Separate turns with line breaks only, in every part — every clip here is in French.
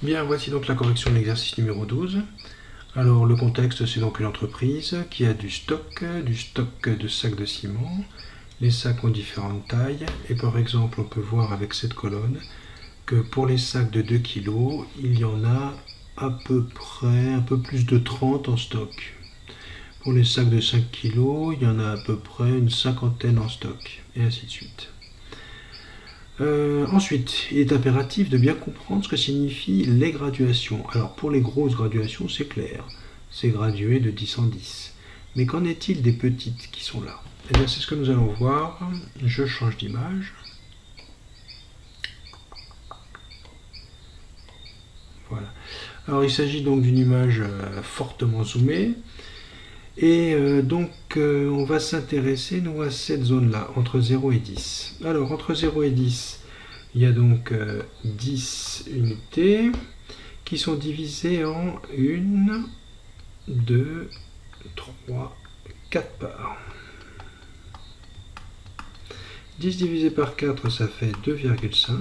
Bien, voici donc la correction de l'exercice numéro 12. Alors, le contexte, c'est donc une entreprise qui a du stock de sacs de ciment. Les sacs ont différentes tailles et par exemple, on peut voir avec cette colonne que pour les sacs de 2 kg, il y en a à peu près un peu plus de 30 en stock. Pour les sacs de 5 kg, il y en a à peu près une cinquantaine en stock, et ainsi de suite. Ensuite, il est impératif de bien comprendre ce que signifient les graduations. Alors pour les grosses graduations, c'est clair, c'est gradué de 10 en 10. Mais qu'en est-il des petites qui sont là? Eh bien c'est ce que nous allons voir. Je change d'image. Voilà. Alors il s'agit donc d'une image fortement zoomée. Et on va s'intéresser nous à cette zone-là, entre 0 et 10. Alors entre 0 et 10, il y a donc 10 unités qui sont divisées en 1, 2, 3, 4 parts. 10 divisé par 4, ça fait 2,5.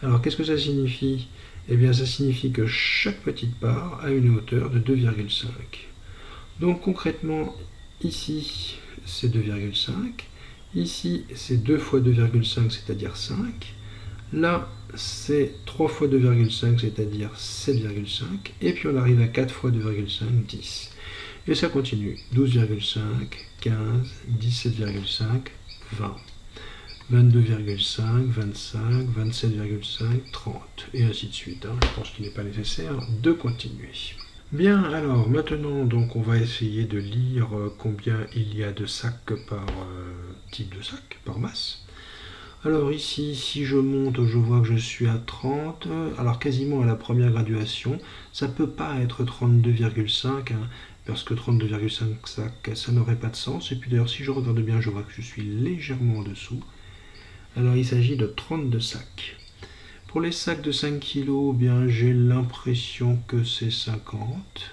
Alors qu'est-ce que ça signifie? Eh bien ça signifie que chaque petite part a une hauteur de 2,5. Donc concrètement, ici c'est 2,5, ici c'est 2 fois 2,5, c'est-à-dire 5, là c'est 3 fois 2,5, c'est-à-dire 7,5, et puis on arrive à 4 fois 2,5, 10. Et ça continue, 12,5, 15, 17,5, 20, 22,5, 25, 27,5, 30, et ainsi de suite. Je pense qu'il n'est pas nécessaire de continuer. Bien, alors maintenant donc on va essayer de lire combien il y a de sacs par type de sac, par masse. Alors ici, si je monte, je vois que je suis à 30, alors quasiment à la première graduation. Ça peut pas être 32,5, parce que 32,5 sacs, ça n'aurait pas de sens. Et puis d'ailleurs, si je regarde bien, je vois que je suis légèrement en dessous. Alors il s'agit de 32 sacs. Pour les sacs de 5 kg, bien j'ai l'impression que c'est 50.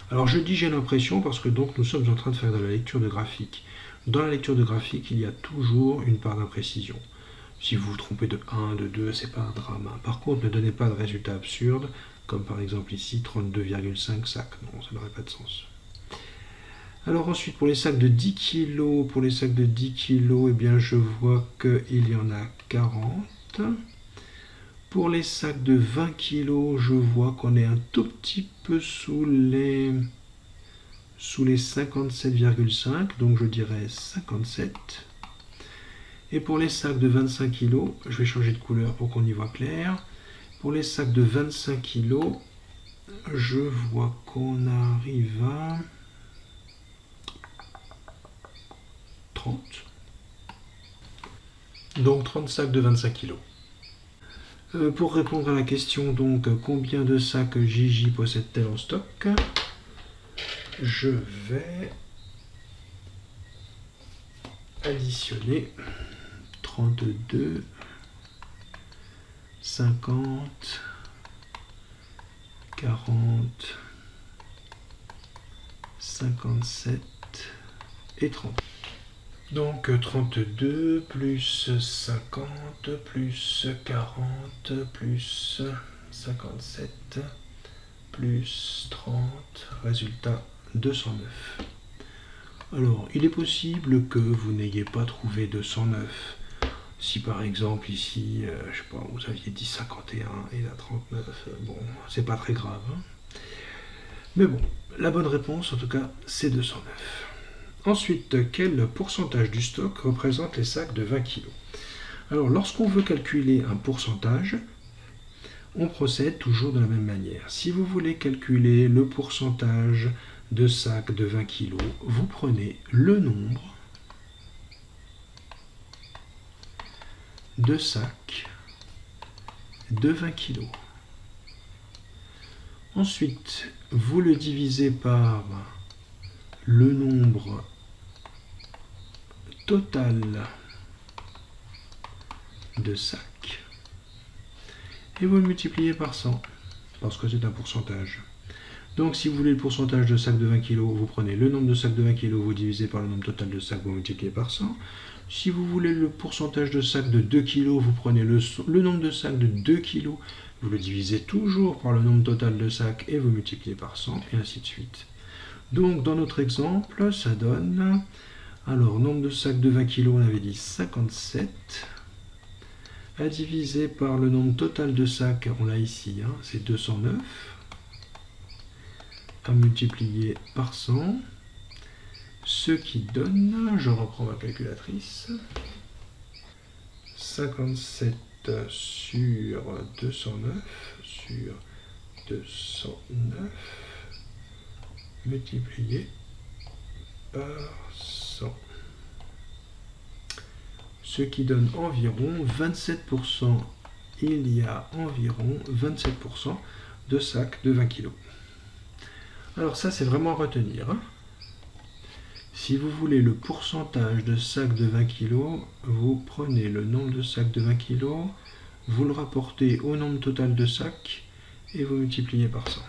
Alors je dis j'ai l'impression parce que donc nous sommes en train de faire de la lecture de graphique. Dans la lecture de graphique, il y a toujours une part d'imprécision. Si vous vous trompez de 1, de 2, c'est pas un drame. Par contre, ne donnez pas de résultats absurdes, comme par exemple ici 32,5 sacs. Non, ça n'aurait pas de sens. Alors ensuite, pour les sacs de 10 kg, eh bien je vois qu'il y en a 40. Pour les sacs de 20 kg, je vois qu'on est un tout petit peu sous les 57,5, donc je dirais 57. Et pour les sacs de 25 kg, je vais changer de couleur pour qu'on y voit clair. Pour les sacs de 25 kg, je vois qu'on arrive à 30. Donc 30 sacs de 25 kg. Pour répondre à la question, donc, combien de sacs Gigi possède-t-elle en stock? Je vais additionner 32, 50, 40, 57 et 30. Donc 32 plus 50 plus 40 plus 57 plus 30, résultat 209. Alors il est possible que vous n'ayez pas trouvé 209. Si par exemple ici, je sais pas, vous aviez dit 51 et là 39, bon, c'est pas très grave. Mais bon, la bonne réponse en tout cas, c'est 209. Ensuite, quel pourcentage du stock représente les sacs de 20 kg? Alors, lorsqu'on veut calculer un pourcentage, on procède toujours de la même manière. Si vous voulez calculer le pourcentage de sacs de 20 kg, vous prenez le nombre de sacs de 20 kg. Ensuite, vous le divisez par le nombre total de sacs et vous le multipliez par 100 parce que c'est un pourcentage. Donc si vous voulez le pourcentage de sacs de 20 kg, vous prenez le nombre de sacs de 20 kg, vous divisez par le nombre total de sacs, vous multipliez par 100. Si vous voulez le pourcentage de sacs de 2 kg, vous prenez le nombre de sacs de 2 kg Vous le divisez toujours par le nombre total de sacs et vous multipliez par 100, et ainsi de suite. Donc dans notre exemple, ça donne, alors nombre de sacs de 20 kg, on avait dit 57, à diviser par le nombre total de sacs, on l'a ici, hein, c'est 209, à multiplier par 100, ce qui donne, je reprends ma calculatrice, 57 sur 209 multiplié par 100. Ce qui donne environ 27%. Il y a environ 27% de sacs de 20 kg. Alors ça, c'est vraiment à retenir, hein. Si vous voulez le pourcentage de sacs de 20 kg, vous prenez le nombre de sacs de 20 kg, vous le rapportez au nombre total de sacs et vous multipliez par 100.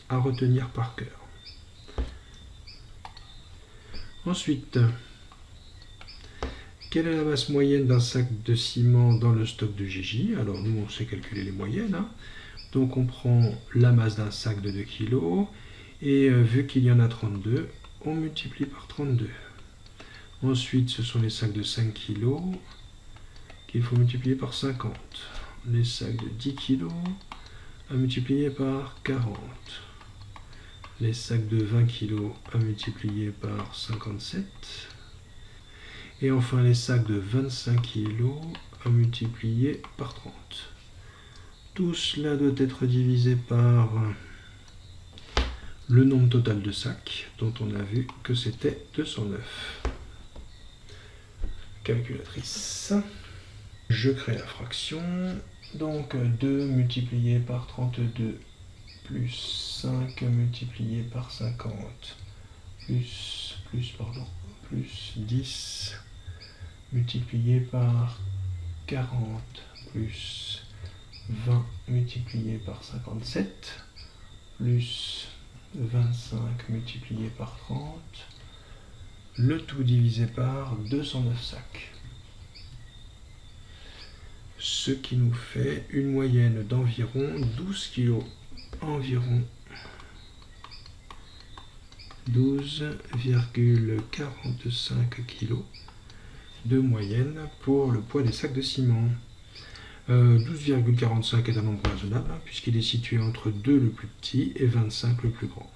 À retenir par cœur. Ensuite, quelle est la masse moyenne d'un sac de ciment dans le stock de Gigi? Alors nous, on sait calculer les moyennes, hein. Donc on prend la masse d'un sac de 2 kg et vu qu'il y en a 32, on multiplie par 32. Ensuite, ce sont les sacs de 5 kg qu'il faut multiplier par 50. Les sacs de 10 kg à multiplier par 40. Les sacs de 20 kg à multiplier par 57. Et enfin les sacs de 25 kg à multiplier par 30. Tout cela doit être divisé par le nombre total de sacs, dont on a vu que c'était 209. Calculatrice. Je crée la fraction. Donc 2 multiplié par 32 plus 5 multiplié par 50 plus 10 multiplié par 40 plus 20 multiplié par 57 plus 25 multiplié par 30, le tout divisé par 209 sacs. Ce qui nous fait une moyenne d'environ 12 kg. Environ 12,45 kg de moyenne pour le poids des sacs de ciment. 12,45 est un nombre raisonnable, hein, puisqu'il est situé entre 2 le plus petit et 25 le plus grand.